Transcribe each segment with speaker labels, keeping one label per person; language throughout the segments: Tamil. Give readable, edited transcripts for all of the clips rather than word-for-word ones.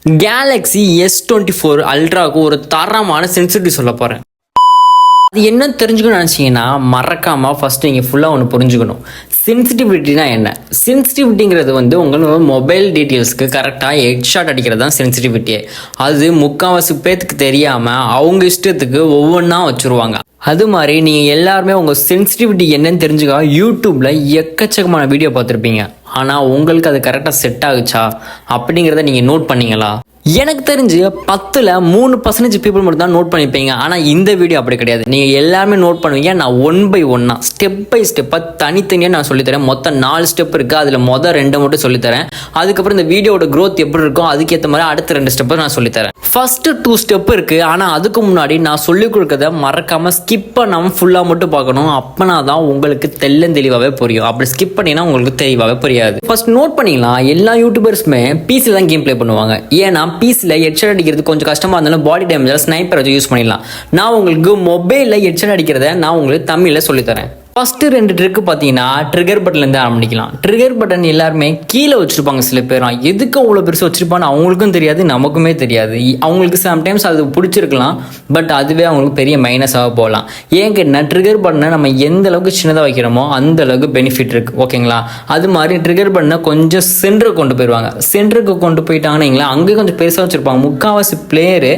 Speaker 1: கேலக்ஸி S24 அல்ட்ராவுக்கு ஒரு தரமான சென்சிட்டிவிட்டி சொல்ல போகிறேன். அது என்ன தெரிஞ்சுக்கணும்னு நினச்சிங்கன்னா மறக்காமல் ஃபஸ்ட்டு நீங்கள் ஃபுல்லாக ஒன்று புரிஞ்சுக்கணும். சென்சிட்டிவிட்டினா என்ன? சென்சிட்டிவிட்டிங்கிறது உங்களோட மொபைல் டீட்டெயில்ஸ்க்கு கரெக்டாக ஹெட்ஷாட் அடிக்கிறது தான் சென்சிட்டிவிட்டியே. அது முக்கால்வாசி பேத்துக்கு தெரியாமல் அவங்க இஷ்டத்துக்கு ஒவ்வொன்றா வச்சுருவாங்க. அது மாதிரி நீங்கள் எல்லாருமே உங்கள் சென்சிட்டிவிட்டி என்னன்னு தெரிஞ்சுக்க யூடியூப்பில் எக்கச்சக்கமான வீடியோ பார்த்துருப்பீங்க. ஆனால் உங்களுக்கு அது கரெக்டாக செட் ஆகுச்சா அப்படிங்கிறத நீங்கள் நோட் பண்ணீங்களா? எனக்கு தெரிஞ்சு 10ல் 3% பீப்புள் மட்டும் தான் நோட் பண்ணிப்பீங்க. ஆனால் இந்த வீடியோ அப்படி கிடையாது. நீங்கள் எல்லாருமே நோட் பண்ணுவீங்க. நான் 1 by 1 ஸ்டெப் பை ஸ்டெப்பாக தனித்தனியாக நான் சொல்லித்தரேன். மொத்தம் 4 ஸ்டெப் இருக்குது. அதில் மொதல் 2 மட்டும் சொல்லித்தரேன். அதுக்கப்புறம் இந்த வீடியோட க்ரோத் எப்படி இருக்கும் அதுக்கேற்ற மாதிரி அடுத்த 2 ஸ்டெப்பை நான் சொல்லித்தரேன். ஃபர்ஸ்ட் 2 ஸ்டெப் இருக்குது. ஆனால் அதுக்கு முன்னாடி நான் சொல்லிக் கொடுக்கறத மறக்காமல் ஸ்கிப் பண்ணாமல் ஃபுல்லாக மட்டும் பார்க்கணும். அப்போனா தான் உங்களுக்கு தெளிவாகவே புரியும். அப்படி ஸ்கிப் பண்ணினா உங்களுக்கு தெளிவாகவே புரியாது. ஃபர்ஸ்ட் நோட் பண்ணிக்கலாம், எல்லா யூடியூபர்ஸுமே பிசியில் தான் கேம் ப்ளே பண்ணுவாங்க. ஏன்னா பிசியில் ஹெட்ஷாட் அடிக்கிறது கொஞ்சம் கஷ்டமாக இருந்தாலும் பாடி டேமேஜ் ஸ்னைப்பர் வச்சு யூஸ் பண்ணிடலாம். நான் உங்களுக்கு மொபைலில் ஹெட்ஷாட் அடிக்கிறத நான் உங்களுக்கு தமிழில் சொல்லித்தரேன். ஃபஸ்ட்டு 2 ட்ரிக்கு பார்த்தீங்கன்னா ட்ரிகர் பட்டன்லேருந்து ஆரம்பிக்கலாம். ட்ரிகர் பட்டன் எல்லாருமே கீழே வச்சுருப்பாங்க. சில பேர் எதுக்கு அவ்வளோ பெருசு வச்சுருப்பான்னு அவங்களுக்கும் தெரியாது, நமக்குமே தெரியாது. அவங்களுக்கு சம்டைம்ஸ் அது பிடிச்சிருக்கலாம், பட் அதுவே அவங்களுக்கு பெரிய மைனஸாக போகலாம். ஏன் கேட்டினா ட்ரிகர் பட்டனை நம்ம எந்த அளவுக்கு சின்னதாக வைக்கிறோமோ அந்த அளவுக்கு பெனிஃபிட் இருக்குது. ஓகேங்களா? அது மாதிரி ட்ரிகர் பட்டனை கொஞ்சம் சென்டருக்கு கொண்டு போயிடுவாங்க. சென்டருக்கு கொண்டு போயிட்டாங்கன்னா அங்கே கொஞ்சம் பெருசாக வச்சுருப்பாங்க. முக்கால்வாசி பிளேயரு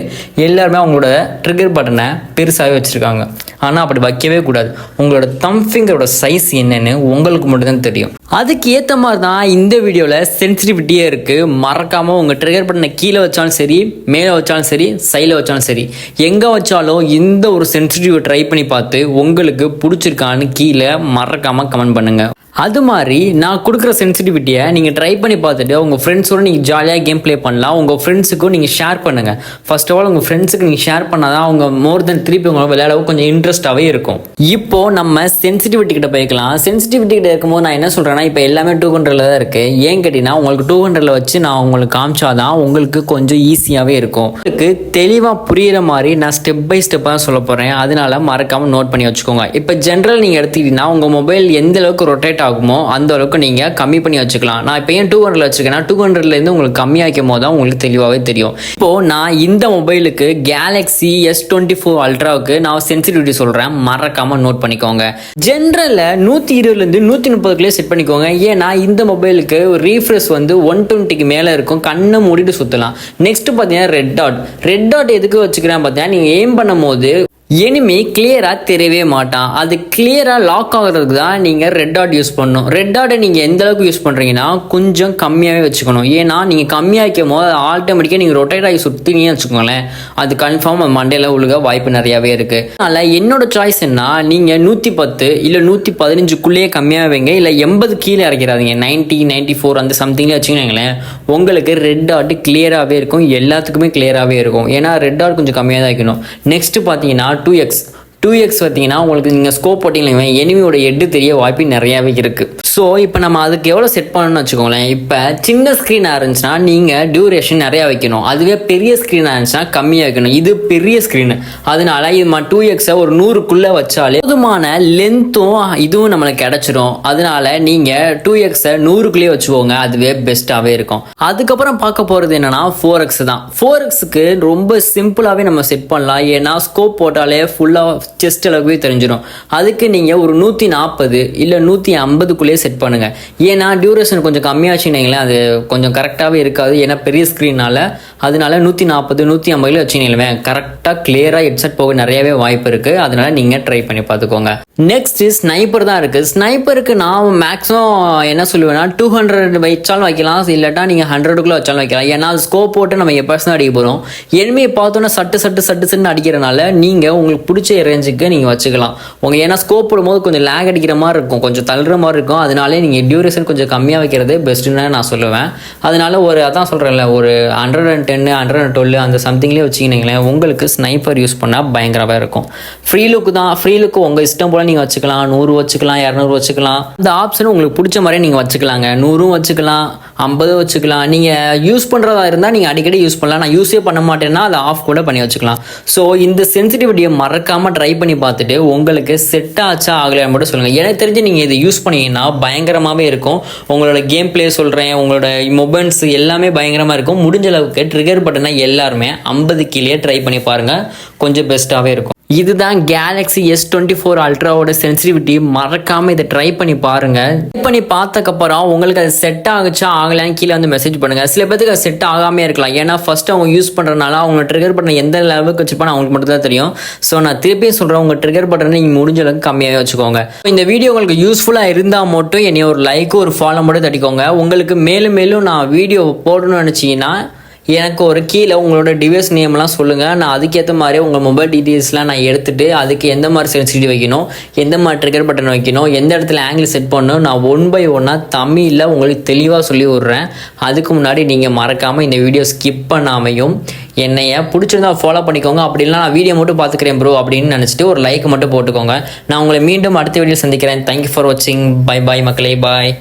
Speaker 1: எல்லாருமே அவங்களோட ட்ரிகர் பட்டனை பெருசாகவே வச்சுருக்காங்க. ஆனால் அப்படி வைக்கவே கூடாது. உங்களோட தம் ஃபிங்கரோட சைஸ் என்னன்னு உங்களுக்கு மட்டும்தான் தெரியும். அதுக்கு ஏற்ற மாதிரி தான் இந்த வீடியோவில் சென்சிட்டிவிட்டியே இருக்குது. மறக்காமல் உங்கள் ட்ரிகர் பட்டனை கீழே வச்சாலும் சரி, மேலே வச்சாலும் சரி, சைடில் வச்சாலும் சரி, எங்கே வச்சாலும் இந்த ஒரு சென்சிட்டிவ் ட்ரை பண்ணி பார்த்து உங்களுக்கு பிடிச்சிருக்கான்னு கீழே மறக்காமல் கமெண்ட் பண்ணுங்கள். அது மாதிரி நான் கொடுக்குற சென்சிட்டிவிட்டியை நீங்கள் ட்ரை பண்ணி பார்த்துட்டு உங்கள் ஃப்ரெண்ட்ஸோடு நீங்கள் ஜாலியாக கேம் ப்ளே பண்ணலாம். உங்கள் ஃப்ரெண்ட்ஸுக்கும் நீங்கள் ஷேர் பண்ணுங்கள். ஃபர்ஸ்ட் ஆஃப் ஆல் உங்கள் ஃப்ரெண்ட்ஸுக்கு நீங்கள் ஷேர் பண்ணால் தான் அவங்க மோர் தென் திருப்பி உங்களை விளையாடவும் கொஞ்சம் இன்ட்ரெஸ்ட்டாகவே இருக்கும். இப்போது நம்ம சென்சிட்டிவிட்டி கிட்ட போய்க்கலாம். சென்சிட்டிவிட்டி கிட்ட இருக்கும்போது நான் என்ன சொல்கிறேன்னா, இப்போ எல்லாமே 200ல் தான் இருக்குது. ஏன் கேட்டிங்கன்னா உங்களுக்கு 200ல் வச்சு நான் உங்களுக்கு காமிச்சாதான் உங்களுக்கு கொஞ்சம் ஈஸியாகவே இருக்கும். உங்களுக்கு தெளிவாக புரிகிற மாதிரி நான் ஸ்டெப் பை ஸ்டெப்பாக சொல்ல போகிறேன். அதனால மறக்காமல் நோட் பண்ணி வச்சுக்கோங்க. இப்போ ஜென்ரல் நீங்கள் எடுத்துக்கிட்டீங்கன்னா உங்கள் மொபைல் எந்த அளவுக்கு ரொட்டேட் ஆகுமோ அந்த அளவுக்கு நீங்கள் கம்மி பண்ணி வச்சுக்கலாம். நான் இப்போ ஏன் 200ல் வச்சுருக்கேன்னா 200லேருந்து உங்களுக்கு கம்மியாக்கும் போது தான் உங்களுக்கு தெளிவாகவே தெரியும். இப்போது நான் இந்த மொபைலுக்கு கேலக்ஸி S24 அல்ட்ராவுக்கு நான் சென்சிட்டிவிட்டி சொல்கிறேன். மறக்காமல் நோட் பண்ணிக்கோங்க. ஜென்ரலில் 120லேருந்து 130க்குள்ளே செட் பண்ணிக்கோங்க. ஏன்னா இந்த மொபைலுக்கு ரீஃப்ரெஷ் 120க்கு மேலே இருக்கும். கண்ணை மூடிட்டு சுற்றலாம். நெக்ஸ்ட் பார்த்தீங்கன்னா ரெட் டாட் எதுக்கு வச்சுக்கிறேன் பார்த்தீங்கன்னா, நீங்கள் எய்ம் பண்ணும் போது எனிமி கிளியராக தெரியவே மாட்டான். அது கிளியராக லாக் ஆகிறதுக்கு தான் நீங்கள் ரெட் டாட் யூஸ் பண்ணணும். ரெட் டாட்டை நீங்கள் எந்த அளவுக்கு யூஸ் பண்ணுறீங்கன்னா கொஞ்சம் கம்மியாகவே வச்சுக்கணும். ஏன்னா நீங்கள் கம்மியாக்கும் போது ஆட்டோமேட்டிக்காக நீங்கள் ரொட்டேட் ஆகி சுற்றினே வச்சுக்கோங்களேன், அது கன்ஃபார்ம் மண்டையில் உழுக வாய்ப்பு நிறையாவே இருக்குது. அதனால் என்னோட சாய்ஸ் என்ன, நீங்கள் 110 இல்லை 115க்குள்ளேயே கம்மியாக வைங்க. இல்லை 80 கீழே இறக்கிறாதீங்க. 90, 94 அந்த சம்திங்லேயே வச்சுக்கிங்களேன். உங்களுக்கு ரெட் டாட் கிளியராகவே இருக்கும். எல்லாத்துக்குமே கிளியராகவே இருக்கும். ஏன்னா ரெட் டாட் கொஞ்சம் கம்மியாக தான் வைக்கணும். நெக்ஸ்ட் பார்த்தீங்கன்னா 2x பார்த்தீங்கன்னா உங்களுக்கு நீங்கள் ஸ்கோப் போட்டிங்களா எனிமியோட ஹெட்டு தெரிய வாய்ப்பு நிறையாவே இருக்குது. ஸோ இப்போ நம்ம அதுக்கு எவ்வளோ செட் பண்ணணும்னு வச்சுக்கோங்களேன். இப்போ சின்ன ஸ்க்ரீனாக இருந்துச்சுன்னா நீங்கள் டியூரேஷன் நிறையா வைக்கணும். அதுவே பெரிய ஸ்க்ரீனாக இருந்துச்சுன்னா கம்மியாக வைக்கணும். இது பெரிய ஸ்க்ரீனு, அதனால இது 2xஐ ஒரு 100க்குள்ளே வச்சாலே போதுமான லென்த்தும் இதுவும் நம்மளுக்கு கிடச்சிரும். அதனால நீங்கள் 2xஐ 100க்குள்ளேயே வச்சுக்கோங்க. அதுவே பெஸ்ட்டாகவே இருக்கும். அதுக்கப்புறம் பார்க்க போகிறது என்னென்னா 4x தான். 4xக்கு ரொம்ப சிம்பிளாகவே நம்ம செட் பண்ணலாம். ஏன்னா ஸ்கோப் போட்டாலே ஃபுல்லாக செஸ்ட் அளவுக்கு தெரிஞ்சிடும். அதுக்கு நீங்கள் ஒரு 140 இல்லை 150க்குள்ளேயே செட் பண்ணுங்கள். ஏன்னா டியூரேஷன் கொஞ்சம் கம்மியாச்சுன்னீங்களேன், அது கொஞ்சம் கரெக்டாகவே இருக்காது. ஏன்னா பெரிய ஸ்க்ரீனால் அதனால 140 150 வச்சுங்களேன், கரெக்டாக கிளியராக ஹெட்செட் போக நிறையவே வாய்ப்பு இருக்குது. அதனால நீங்கள் ட்ரை பண்ணி பார்த்துக்கோங்க. நெக்ஸ்ட் ஸ்னைப்பர் தான் இருக்குது. ஸ்னைப்பருக்கு நான் மேக்ஸிமம் என்ன சொல்லுவேன்னா 200 வச்சாலும் வைக்கலாம், இல்லாட்டா நீங்கள் 100க்குள்ளே வச்சாலும் வைக்கலாம். ஏன்னா ஸ்கோப் போட்டு நம்ம எப்போ தான் அடிக்க போகிறோம். எனிமையை பார்த்தோன்னா சட்டுன்னு அடிக்கிறனால நீங்கள் உங்களுக்கு பிடிச்ச ரேஞ்சுக்கு நீங்கள் வச்சுக்கலாம். ஏன்னா ஸ்கோப் போடும்போது கொஞ்சம் லேக் அடிக்கிற மாதிரி இருக்கும், கொஞ்சம் தள்ளுற மாதிரி இருக்கும். அதனாலே நீங்கள் டியூரேஷன் கொஞ்சம் கம்மியாக வைக்கிறது பெஸ்ட்டுன்னு நான் சொல்லுவேன். அதனால அதான் சொல்கிறேன்ல, ஒரு 110 112 அந்த சம்திங்லேயே வச்சுக்கினீங்களேன், உங்களுக்கு ஸ்னைப்பர் யூஸ் பண்ணால் பயங்கரமாக இருக்கும். ஃப்ரீ லுக்கு உங்கள் இஷ்டம் போல் நீங்கள் வச்சுக்கலாம். 100 வச்சுக்கலாம், 200 வச்சுக்கலாம். இந்த ஆப்ஷன் உங்களுக்கு பிடிச்ச மாதிரி நீங்கள் வச்சுக்கலாங்க. 100 வச்சுக்கலாம், 50 வச்சுக்கலாம். நீங்கள் யூஸ் பண்ணுறதா இருந்தால் நீங்கள் அடிக்கடி யூஸ் பண்ணலாம். நான் யூஸே பண்ண மாட்டேன்னா அதை ஆஃப் கூட பண்ணி வச்சுக்கலாம். ஸோ இந்த சென்சிட்டிவிட்டியை மறக்காமல் ட்ரை பண்ணி பார்த்துட்டு உங்களுக்கு செட் ஆச்சா ஆகலையா மட்டும் சொல்லுங்கள். எனக்கு தெரிஞ்சு நீங்கள் இதை யூஸ் பண்ணீங்கன்னா பயங்கரமாகவே இருக்கும். உங்களோட கேம் பிளே சொல்கிறேன், உங்களோட மொபைல்ஸ் எல்லாமே பயங்கரமாக இருக்கும். முடிஞ்ச அளவுக்கு ட்ரிகர் பட்டனை எல்லாருமே 50 கீழே ட்ரை பண்ணி பாருங்கள், கொஞ்சம் பெஸ்ட்டாகவே இருக்கும். இதுதான் கேலக்ஸி S24 அல்ட்ராவோட சென்சிட்டிவிட்டி. மறக்காமல் இதை ட்ரை பண்ணி பாருங்கள். ட்ரை பண்ணி பார்த்தக்கப்புறம் உங்களுக்கு அது செட் ஆகுச்சா ஆகலான்னு கீழே வந்து மெசேஜ் பண்ணுங்கள். சில பேருக்கு அது செட் ஆகாமே இருக்கலாம், ஏன்னா ஃபஸ்ட்டு அவங்க யூஸ் பண்ணுறதுனால அவங்க ட்ரிகர் பட்டன் எந்த லெவலுக்கு வச்சுப்பான்னு அவங்களுக்கு மட்டும் தான் தெரியும். ஸோ நான் திருப்பியும் சொல்கிறேன், உங்கள் ட்ரிகர் பட்டனை நீங்கள் முடிஞ்ச அளவுக்கு கம்மியாகவே வச்சுக்கோங்க. இந்த வீடியோ உங்களுக்கு யூஸ்ஃபுல்லாக இருந்தால் மட்டும் என்னை ஒரு லைக் ஒரு ஃபாலோ மட்டும் தட்டிக்கோங்க. உங்களுக்கு மேலும் மேலும் நான் வீடியோ போடணும்னு நினச்சிங்கன்னா எனக்கு ஒரு கீழே உங்களோட டிவைஸ் நேம்லாம் சொல்லுங்கள். நான் அதுக்கேற்ற மாதிரி உங்கள் மொபைல் டீட்டெயில்ஸ்லாம் நான் எடுத்துகிட்டு அதுக்கு எந்த மாதிரி சென்சிட்டிவ் வைக்கணும், எந்த மாதிரி ட்ரிகர் பட்டன் வைக்கணும், எந்த இடத்துல ஆங்கிள் செட் பண்ணணும், நான் 1 by 1 தமிழில் உங்களுக்கு தெளிவாக சொல்லி விட்றேன். அதுக்கு முன்னாடி நீங்கள் மறக்காமல் இந்த வீடியோ ஸ்கிப் பண்ணாமையும் என்னைய பிடிச்சிருந்தா ஃபாலோ பண்ணிக்கோங்க. அப்படின்னா நான் வீடியோ மட்டும் பார்த்துக்கிறேன் ப்ரோ அப்படின்னு நினச்சிட்டு ஒரு லைக் மட்டும் போட்டுக்கோங்க. நான் உங்களை மீண்டும் அடுத்த வீடியோ சந்திக்கிறேன். தேங்க்யூ ஃபார் வாட்சிங். பை பாய் மக்களே, பாய்.